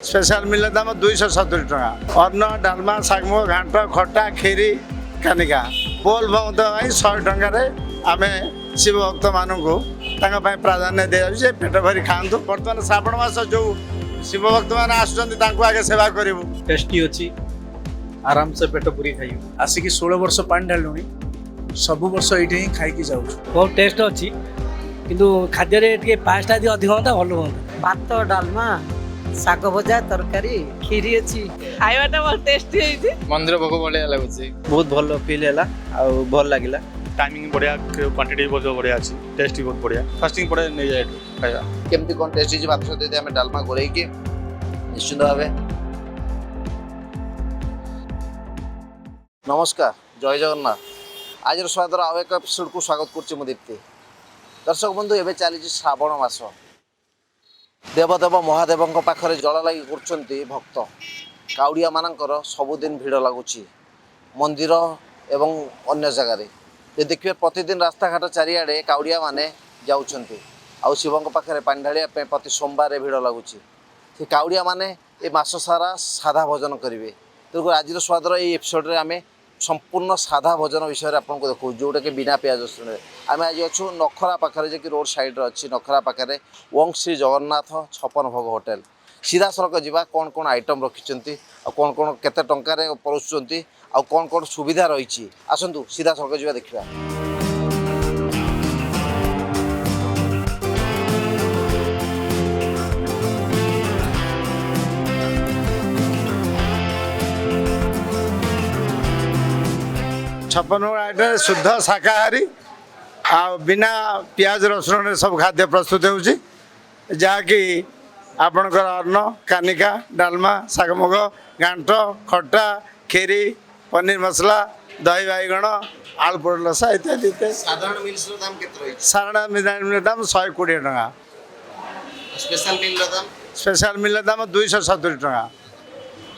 Special मिले दाम 270 टका अन्न डालमा शागमुग घाट खटा खीरी कानिका बोल बहुत भाई 100 टकर आम शिव भक्त मानू प्राधान्य दि जाए पेट भरी खातु बर्तमान श्रावण मास जो शिव भक्त मैंने आसुच्च आगे सेवा करूँ टेस्टी अच्छी आराम से पेट पूरी खाई आसिक 16 वर्ष पानी ढालुनी सब वर्ष ये खाई जाऊँ बहुत टेस्ट अच्छी किंतु खाद्य पाँचटा यदि अधिक होता भल हाँ भात डालमा शाग भजा तरकारी खीरी अच्छी खाइबाटा बहुत टेस्टी होइछि मंदिर भोग बढ़िया लगुच बहुत भल फिल है भल लगे टाइमिंग बढ़िया क्वांटिटी बहुत बढ़िया अच्छी टेस्ट बहुत बढ़िया फास्टिंग पड़े नहीं जाए खाଇବା केमती कौन टेस्ट होइछि भात सहित आम डालमा गोलेकी निश्चिंत भाव नमस्कार जय जगन्नाथ आज स्वादर आउ एक एपिसोड को स्वागत करुच्ची मु दीप्ति दर्शक बंधु एवं चली श्रावण मास देवदेव महादेव पाखे जल लगी कर भक्त काउड़िया मानकर सबुदिन भिड़ लगुच मंदिर एवं अन्य जगार ये देखिए प्रतिदिन रास्ता घाट चारिआडे काउड़िया माने जाउछंती आउ शिवों पाखे पानी ढालिया प्रति सोमवार भिड़ लगुच से काउड़िया माने ये मास सारा साधा भोजन करेंगे तेणुक आज स्वादर ये एपिसोड आम संपूर्ण साधा भोजन विषय आपको देखो जोटा कि बिना प्याज रसुण आम आज अच्छु नखरा पाखे जो कि रोड साइड अच्छी नखरा पाखे ओं श्री जगन्नाथ छपन भोग होटेल सीधा सड़क जावा कौन कौन आइटम रखिंट कौन कौन केते टंकार परोसुंट आ कौन कौन सुविधा रही आसतु सीधा सड़क जावा देखा छप्पन आइटम शुद्ध शाकाहारी आ बिना प्याज रसुण सब खाद्य प्रस्तुत होची जहाँकि आपणकर अन्न कानिका डालमा शागमुग घाट खटा खीरी पनीर मसला दही बैगण आलू पोड़ लसा इत्यादि इत्यादि साधारण मिल्स दाम केते रही साधारण मिल दाम 120 टका स्पेशल मिल दाम स्पेशल मिल दाम 270 टका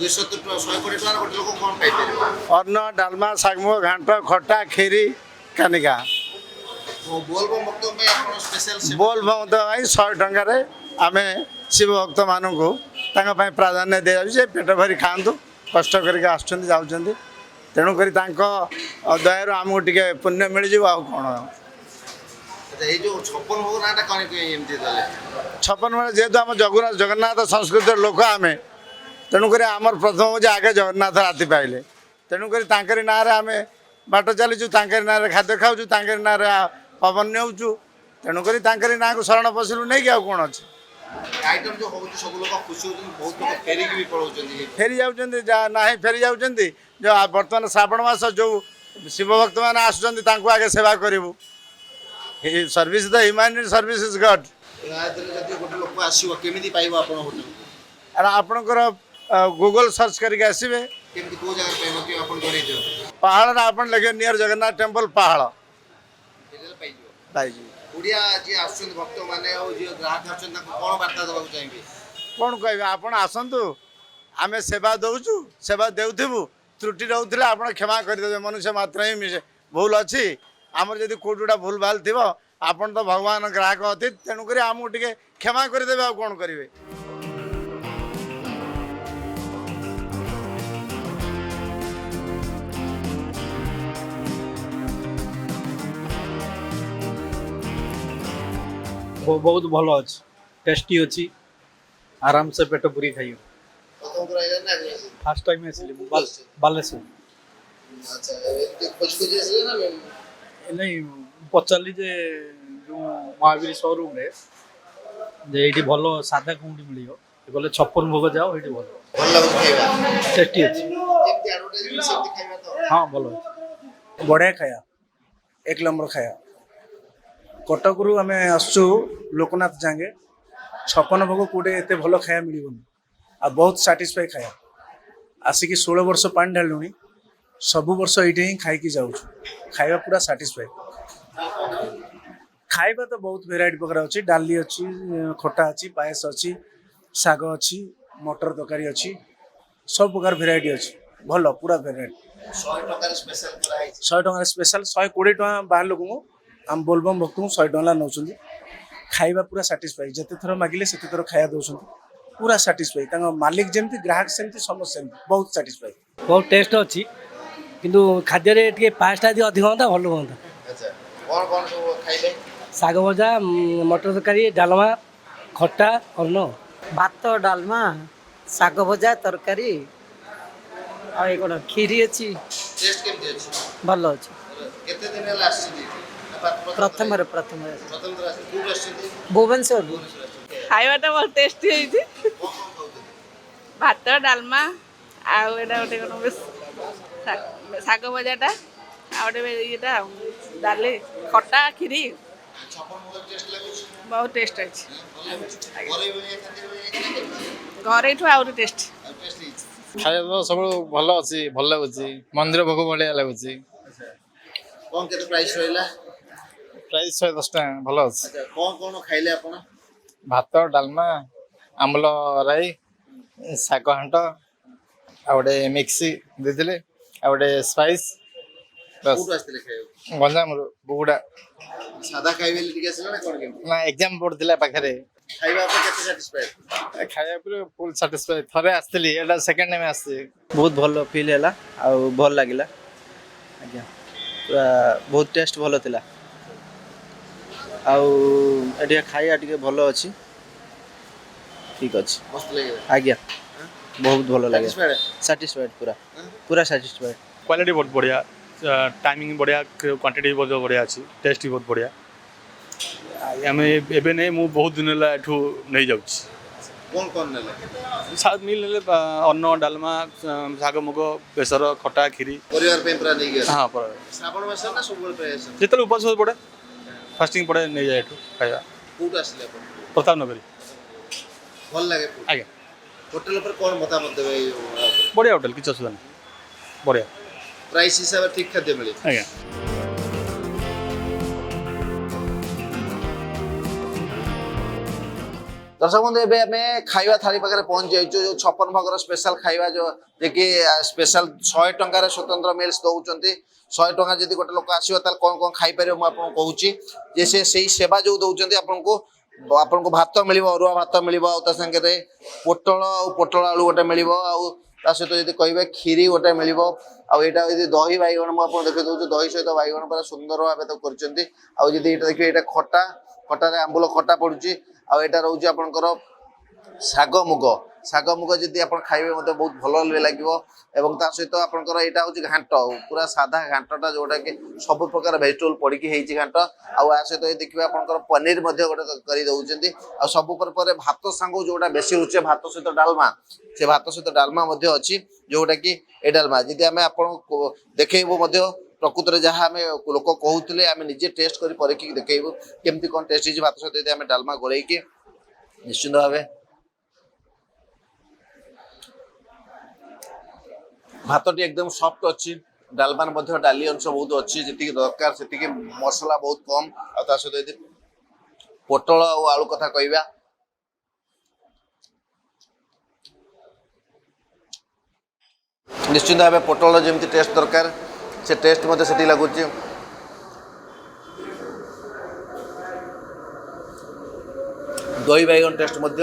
270 120 टका गोटे लोक कोन पाई परिबो अन्न डालमा शागमुग घाट खटा खीरी कानिका बोलबम भक्त पे आपण स्पेशल बोल बहुत भाई 100 टकर आम शिव भक्त मानू प्राधान्य दि जाए पेट भरी खातु कष्ट करके आसुच्च जाऊँच तेणुक दयार आमको टे पुण्य मिल जाए आउ कौन ये जो 56 भोग नाटा कोन एमती दले 56 बेले जेहेतु आम जगन्नाथ संस्कृत लोक आम तेणुक आमर प्रथम हूँ आगे जगन्नाथ राति पाइले तेणुक ना आम बाट चलीचु ना खाद्य खाऊँ ना पवन नेउचु तेणुक ना को शरण पशिलु नहीं कि आउ कौन अच्छे आइटम जो होउछ सब लोग खुशी होउछ बहुत लोग फेरी भी पळौछन्ती फेरी जाऊँच ना फेरी जाऊँच जो बर्तमान श्रावण मास जो शिव भक्त मैंने आसुच्च आगे सेवा करूँ service the humanity service is God जदि गोटे लोक आसीबो केमिति पाइबो आपण होटल अरे आपणकर गूगल सर्च करके आसबे केमिति को जगह पाइबो कि आपण जणै दियो पहाड़ आप लगे नियर जगन्नाथ टेम्पल पहाड़ एदल पाइबो पाइजी ओडिया जे आछन भक्त माने ओ जे ग्राहक आछन ताको कोन वार्ता देबाक चाहिबे कौन कह आप आसतु आम सेवा दौचु सेवा देउथिबु त्रुटि रोला आप क्षमा करदे मनुष्य मात्र ही मिसे भूल अच्छी आमर जब कौटा भूल भाल थी आपन तो भगवान ग्राहक अतीत तेणुक आमको टे क्षमा करदे आ कौन करेंगे बहुत भल अच्छी टेस्टी अच्छी आराम से पेट पूरी खाई प्रथम को आइला ना फास्ट टाइम आसली बालेश्वर अच्छा एते खोज खोज आसले ना नहीं पचारि जे जो महावीर शोरूम रे जे ये भल सादा कौटी मिल गले 56 भोग जाओ ये भल भल लागु खाइबा टेस्टी अच्छी जेमति एडवर्टाइजमेंट सेमति खाइबा तो हाँ भल अच्छी बढ़िया खाया एक नंबर खाया कटक रु आम आसु लोकनाथ जांगे 56 भोग कौटे एत भल खाया मिलनी आ बहुत साटिस्फाई खाया आसिक 16 वर्ष पानी ढालुनी सब वर्ष ये खाई जाऊँ खाଇବା पूरा साटिस्फाई खाଇବା तो बहुत भेराइटी प्रकार अच्छी डाली अच्छी खटा अच्छी पायस अच्छी शाग अच्छी मटर तरकारी अच्छी सब प्रकार भेराइटी अच्छी भल पूरा भेराइटी 100 टका स्पेशल कराई 100 टका स्पेशल 120 टका बाहर लोक आम बोलबम भक्त 100 टका नौ खाଇବା पूरा साटिस्फाई जिते थर मागिले से थर खाया दौरान पूरा साटिस्फाई मालिक जमी ग्राहक सेमती समस्त सेमती बहुत साटिस्फाई ବହୁତ ଟେଷ୍ଟ ଅଛି କିନ୍ତୁ ଖାଦ୍ୟରେ ଟିକେ ପାଏସଟା ଯଦି ଅଧିକ ହୁଅନ୍ତା ଭଲ ହୁଅନ୍ତା। ଆଚ୍ଛା କ'ଣ କ'ଣ ସବୁ ଖାଇଲେ? ଶାଗ ଭଜା, ମଟର ତରକାରୀ, ଡାଲମା, ଖଟା, ଅନ୍ନ। ଭାତ ଡାଲମା ଶାଗ ଭଜା ତରକାରୀ ଆଉ ଏ କ'ଣ କ୍ଷୀରି ଅଛି ଟେଷ୍ଟ କେମିତି ଅଛି? ଭଲ ଅଛି। କେତେ ଦିନ ହେଲା ଆସିଛନ୍ତି? ପ୍ରଥମରେ ପ୍ରଥମ ଥର ଆସିଛନ୍ତି। କୋଉଠୁ ଆସିଛନ୍ତି? ଭୁବନେଶ୍ୱର ଖାଇବାଟା ବହୁତ ଟେଷ୍ଟି ହେଇଛି। କ'ଣ କ'ଣ ଖାଉଛନ୍ତି? ଭାତ ଡାଲମା ଆଉ ଏଇଟା ଗୋଟେ କ'ଣ ଶାଗ ଭଜାଟା ଆଉ ଗୋଟେ ଇଏଟା ଆଉ ଡାଲି ଖଟା କ୍ଷୀରି ଛପନ ଭୋଗ ଟେଷ୍ଟ ଲାଗୁଛି? ବହୁତ ଟେଷ୍ଟ ଅଛି। ଭଲ ଲାଗୁଛି? ଘରେ ଭଳିଆ ଖାଦ୍ୟ ଭଳିଆ କେମିତି? ଘରେଠୁ ଆହୁରି ଟେଷ୍ଟ। ଆଉ ଟେଷ୍ଟ ହେଇଛି? ଖାଇବା ସବୁ ଭଲ ଅଛି, ଭଲ ଲାଗୁଛି, ମନ୍ଦିର ଭୋଗ ଭଳିଆ ଲାଗୁଛି। କ'ଣ କେତେ ପ୍ରାଇସ୍ ରହିଲା? ପ୍ରାଇସ୍ 110 ଟଙ୍କା, ଭଲ ଅଛି। ଆଚ୍ଛା କ'ଣ ଖାଇଲେ ଆପଣ? ଭାତ ଡାଲମା, ଆମ୍ବୁଲ ରାଇ, ଶାଗ ଘାଣ୍ଟ, ଆଉ ଗୋଟେ ମିକ୍ସି ଦେଇଥିଲେ, ଆଉ ଗୋଟେ ସ୍ପାଇସ୍। କୋଉଠୁ ଆସିଥିଲେ ଖାଇବାକୁ? ଗଞ୍ଜାମରୁ ବୁଗୁଡ଼ା। ସାଧା ଖାଇବେ ବୋଲି ଟିକେ ଆସିଲେ ନା କ'ଣ କେମିତି? ନା ଏକ୍ଜାମ୍ ପଡୁଥିଲା ପାଖରେ। ଖାଇବା ଆପଣ କେତେ ସାଟିସ୍ଫାଏଡ୍? ଖାଇବା ଉପରେ ଫୁଲ୍ ସାଟିସ୍ଫାଇ। ଥରେ ଆସିଥିଲି, ଏଇଟା ସେକେଣ୍ଡ ଟାଇମ୍ ଆସିଛି। ବହୁତ ଭଲ ଫିଲ୍ ହେଲା ଆଉ ଭଲ ଲାଗିଲା। ଆଜ୍ଞା ପୁରା ବହୁତ ଟେଷ୍ଟ ଭଲ ଥିଲା ଆଉ ଏଠି ଖାଇବା ଟିକେ ଭଲ ଅଛି। ଠିକ୍ ଅଛି, ମସ୍ତ ଲାଗିଲା? ଆଜ୍ଞା ବହୁତ ଭଲ ଲାଗିଲା। ସାଟିସ୍ଫାଏଡ୍? ସାଟିସ୍ଫାଏଡ୍ ପୁରା ସାଟିସ୍ଫାଏଡ୍। କ୍ୱାଲିଟି ବହୁତ ବଢ଼ିଆ, ଟାଇମିଂ ବଢ଼ିଆ, କ୍ୱାଣ୍ଟିଟି ବହୁତ ବଢ଼ିଆ ଅଛି, ଟେଷ୍ଟ ବି ବହୁତ ବଢ଼ିଆ। ଆମେ ଏବେ ନେଇ ମୁଁ ବହୁତ ଦିନ ହେଲା ଏଠୁ ନେଇଯାଉଛି। କ'ଣ ନେଲେ? ମିଲ୍ ନେଲେ ଅନ୍ନ ଡାଲମା, ଶାଗ ମୁଗ, ବେସର, ଖଟା, କ୍ଷୀରି। ପରିବାର ପାଇଁ ପୁରା ନେଇକି ଆସିଲେ? ହଁ, ଶ୍ରାବଣ ମାସ ନା ସବୁବେଳେ ପ୍ରାୟ ଆସନ୍ତି? ଯେତେବେଳେ ଉପାସ ପଡ଼େ, ଫାଷ୍ଟିଂ ପଡ଼େ, ନେଇଯାଏ ଏଠୁ ଖାଇବା। କୋଉଠୁ ଆସିଲେ ଆପଣ? ପ୍ରତାପ ନଗରୀ। ଭଲ ଲାଗେ? ଆଜ୍ଞା ହୋଟେଲ ଉପରେ କ'ଣ ମତାମତ ଦେବେ? ବଢ଼ିଆ ହୋଟେଲ, କିଛି ଅସୁବିଧା ନାହିଁ, ବଢ଼ିଆ। ପ୍ରାଇସ୍ ହିସାବରେ ଠିକ୍ ଖାଦ୍ୟ ମିଳେ? ଆଜ୍ଞା। ଦର୍ଶକ ବନ୍ଧୁ ଏବେ ଆମେ ଖାଇବା ଥାଳି ପାଖରେ ପହଞ୍ଚି ଯାଇଛୁ। ଯେଉଁ 56 ଭୋଗର ସ୍ପେଶାଲ ଖାଇବା ଯିଏକି ସ୍ପେଶାଲ 100 ଟଙ୍କାରେ ସ୍ୱତନ୍ତ୍ର ମିଲ୍ସ ଦେଉଛନ୍ତି। 100 ଟଙ୍କା ଯଦି ଗୋଟେ ଲୋକ ଆସିବ ତାହେଲେ କ'ଣ କ'ଣ ଖାଇପାରିବ ମୁଁ ଆପଣଙ୍କୁ କହୁଛି। ଯେ ସେ ସେଇ ସେବା ଯେଉଁ ଦେଉଛନ୍ତି ଆପଣଙ୍କୁ ଭାତ ମିଳିବ, ଅରୁଆ ଭାତ ମିଳିବ, ଆଉ ତା ସାଙ୍ଗରେ ପୋଟଳ ଆଉ ପୋଟଳ ଆଳୁ ଗୋଟେ ମିଳିବ, ଆଉ ତା ସହିତ ଯଦି କହିବେ କ୍ଷୀରି ଗୋଟେ ମିଳିବ, ଆଉ ଏଇଟା ଯଦି ଦହି ବାଇଗଣ ମୁଁ ଆପଣଙ୍କୁ ଦେଖେଇ ଦେଉଛି। ଦହି ସହିତ ବାଇଗଣ ପୁରା ସୁନ୍ଦର ଭାବେ ତାକୁ କରିଛନ୍ତି। ଆଉ ଯଦି ଏଇଟା ଦେଖିବେ ଏଇଟା ଖଟାରେ ଆମ୍ବୁଲ ଖଟା ପଡୁଛି। ଆଉ ଏଇଟା ରହୁଛି ଆପଣଙ୍କର ଶାଗ ମୁଗ ଯଦି ଆପଣ ଖାଇବେ ମୋତେ ବହୁତ ଭଲ ଲାଗିବ। ଏବଂ ତା ସହିତ ଆପଣଙ୍କର ଏଇଟା ହେଉଛି ଘାଣ୍ଟ, ପୁରା ସାଧା ଘାଣ୍ଟଟା ଯୋଉଟାକି ସବୁ ପ୍ରକାର ଭେଜିଟେବୁଲ ପଡ଼ିକି ହେଇଛି ଘାଣ୍ଟ। ଆଉ ୟା ସହିତ ଦେଖିବେ ଆପଣଙ୍କର ପନିର ମଧ୍ୟ ଗୋଟେ କରି ଦେଉଛନ୍ତି। ଆଉ ସବୁ ପରେ ଭାତ ସାଙ୍ଗକୁ ଯୋଉଟା ବେଶୀ ରୁଚେ ଭାତ ସହିତ ଡାଲମା, ସେ ଭାତ ସହିତ ଡାଲମା ମଧ୍ୟ ଅଛି, ଯୋଉଟାକି ଏ ଡାଲମା ଯଦି ଆମେ ଆପଣଙ୍କୁ ଦେଖେଇବୁ ମଧ୍ୟ ପ୍ରକୃତରେ ଯାହା ଆମେ ଲୋକ କହୁଥିଲେ ଆମେ ନିଜେ ଟେଷ୍ଟ କରି ପରୀକ୍ଷିକି ଦେଖେଇବୁ କେମିତି କ'ଣ ଟେଷ୍ଟ ହେଇଛି। ଭାତ ସହିତ ଯଦି ଆମେ ଡାଲମା ଗୋଳେଇକି ନିଶ୍ଚିନ୍ତ ଭାବେ ଭାତଟି ଏକଦମ ସଫ୍ଟ ଅଛି। ଡାଲମାରେ ମଧ୍ୟ ଡାଲି ଅଂଶ ବହୁତ ଅଛି, ଯେତିକି ଦରକାର ସେତିକି, ମସଲା ବହୁତ କମ୍। ଆଉ ତା ସହିତ ଯଦି ପୋଟଳ ଆଉ ଆଳୁ କଥା କହିବା, ନିଶ୍ଚିନ୍ତ ଭାବେ ପୋଟଳ ଯେମିତି ଟେଷ୍ଟ ଦରକାର ସେ ଟେଷ୍ଟ ମଧ୍ୟ ସେଠି ଲାଗୁଛି। ଦହି ବାଇଗଣ ଟେଷ୍ଟ ମଧ୍ୟ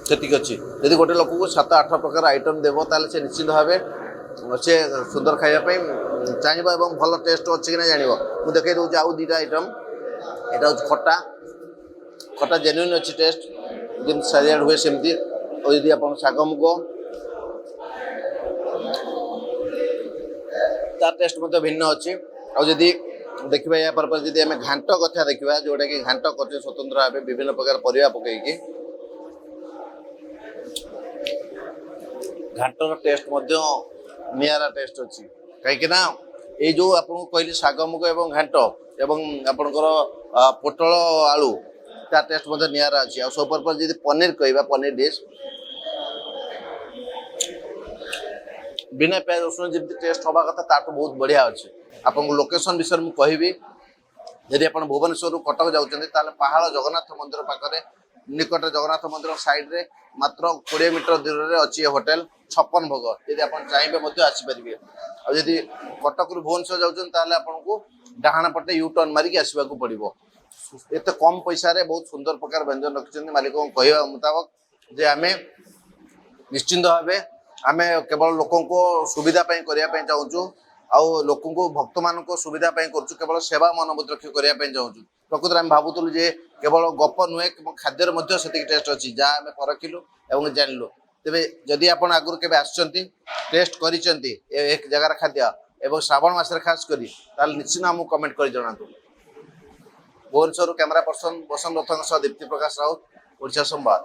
ସେତିକି ଅଛି। ଯଦି ଗୋଟେ ଲୋକକୁ 7-8 ପ୍ରକାର ଆଇଟମ୍ ଦେବ ତାହେଲେ ସେ ନିଶ୍ଚିନ୍ତ ଭାବେ ସେ ସୁନ୍ଦର ଖାଇବା ପାଇଁ ଚାହିଁବ ଏବଂ ଭଲ ଟେଷ୍ଟ ଅଛି କି ନା ଜାଣିବ। ମୁଁ ଦେଖେଇ ଦେଉଛି ଆଉ 2ଟା ଆଇଟମ୍। ଏଇଟା ହେଉଛି ଖଟା ଜେନ୍ୟୁନ୍ ଅଛି ଟେଷ୍ଟ, ଯେମିତି ଚାରିଆଡ଼େ ହୁଏ ସେମିତି। ଆଉ ଯଦି ଆପଣ ଶାଗ ମୁଗ, ତା ଟେଷ୍ଟ ମଧ୍ୟ ଭିନ୍ନ ଅଛି। ଆଉ ଯଦି ଦେଖିବା ଏହା ପରେ ଯଦି ଆମେ ଘାଣ୍ଟ କଥା ଦେଖିବା, ଯୋଉଟାକି ଘାଣ୍ଟ କରୁଛେ ସ୍ୱତନ୍ତ୍ର ଭାବେ ବିଭିନ୍ନ ପ୍ରକାର ପରିବା ପକେଇକି, ଘାଣ୍ଟର ଟେଷ୍ଟ ମଧ୍ୟ ନିଆରା ଟେଷ୍ଟ ଅଛି। କାହିଁକି ନା ଏଇ ଯେଉଁ ଆପଣଙ୍କୁ କହିଲି ଶାଗ ମୁଗ ଏବଂ ଘାଣ୍ଟ ଏବଂ ଆପଣଙ୍କର ପୋଟଳ ଆଳୁ, ତା ଟେଷ୍ଟ ମଧ୍ୟ ନିଆରା ଅଛି। ଆଉ ସବୁ ପରେ ଯଦି ପନିର କହିବା, ପନିର ଡିଶ୍ ବିନା ପିଆଜ ରସୁଣ ଯେମିତି ଟେଷ୍ଟ ହେବା କଥା ତାଠୁ ବହୁତ ବଢ଼ିଆ ଅଛି। ଆପଣଙ୍କୁ ଲୋକେସନ୍ ବିଷୟରେ ମୁଁ କହିବି, ଯଦି ଆପଣ ଭୁବନେଶ୍ୱରରୁ କଟକ ଯାଉଛନ୍ତି ତାହେଲେ ପାହାଳ ଜଗନ୍ନାଥ ମନ୍ଦିର ପାଖରେ ନିକଟରେ ଜଗନ୍ନାଥ ମନ୍ଦିର ସାଇଡ଼ରେ ମାତ୍ର 20 ମିଟର ଦୂରରେ ଅଛି ଏ ହୋଟେଲ 56 ଭୋଗ। ଯଦି ଆପଣ ଚାହିଁବେ ମଧ୍ୟ ଆସିପାରିବେ। ଆଉ ଯଦି କଟକରୁ ଭୁବନେଶ୍ୱର ଯାଉଛନ୍ତି ତାହେଲେ ଆପଣଙ୍କୁ ଡାହାଣ ପଟେ ୟୁ ଟର୍ନ ମାରିକି ଆସିବାକୁ ପଡ଼ିବ। ଏତେ କମ୍ ପଇସାରେ ବହୁତ ସୁନ୍ଦର ପ୍ରକାର ବ୍ୟଞ୍ଜନ ରଖିଛନ୍ତି। ମାଲିକଙ୍କ କହିବା ମୁତାବକ ଯେ ଆମେ निश्चिंत भावे आमे केवल लोकों को सुविधा ପାଇଁ କରିବା ପାଇଁ ଚାହୁଁଛୁ ଆଉ ଲୋକଙ୍କୁ ଭକ୍ତମାନଙ୍କୁ ସୁବିଧା ପାଇଁ କରୁଛୁ କେବଳ ସେବା ମନୋବୃତ୍ତି ରଖି କରିବା ପାଇଁ ଚାହୁଁଛୁ ପ୍ରକୃତରେ ଆମେ ଭାବୁଥିଲୁ ଯେ କେବଳ ଗପ ନୁହେଁ ଏବଂ ଖାଦ୍ୟରେ ମଧ୍ୟ ସେତିକି ଟେଷ୍ଟ ଅଛି ଯାହା ଆମେ ପରଖିଲୁ ଏବଂ ଜାଣିଲୁ ତେବେ ଯଦି ଆପଣ ଆଗରୁ କେବେ ଆସିଛନ୍ତି ଟେଷ୍ଟ କରିଛନ୍ତି ଏ ଜାଗାର ଖାଦ୍ୟ ଏବଂ ଶ୍ରାବଣ ମାସରେ ଖାସ କରି ତାହେଲେ ନିଶ୍ଚିତ ଆମକୁ କମେଣ୍ଟ କରି ଜଣାନ୍ତୁ ଭୁବନେଶ୍ୱରରୁ କ୍ୟାମେରା ପର୍ସନ ବସନ୍ତ ରଥଙ୍କ ସହ ଦୀପ୍ତି ପ୍ରକାଶ ରାଉତ ଓଡ଼ିଶା ସମ୍ବାଦ।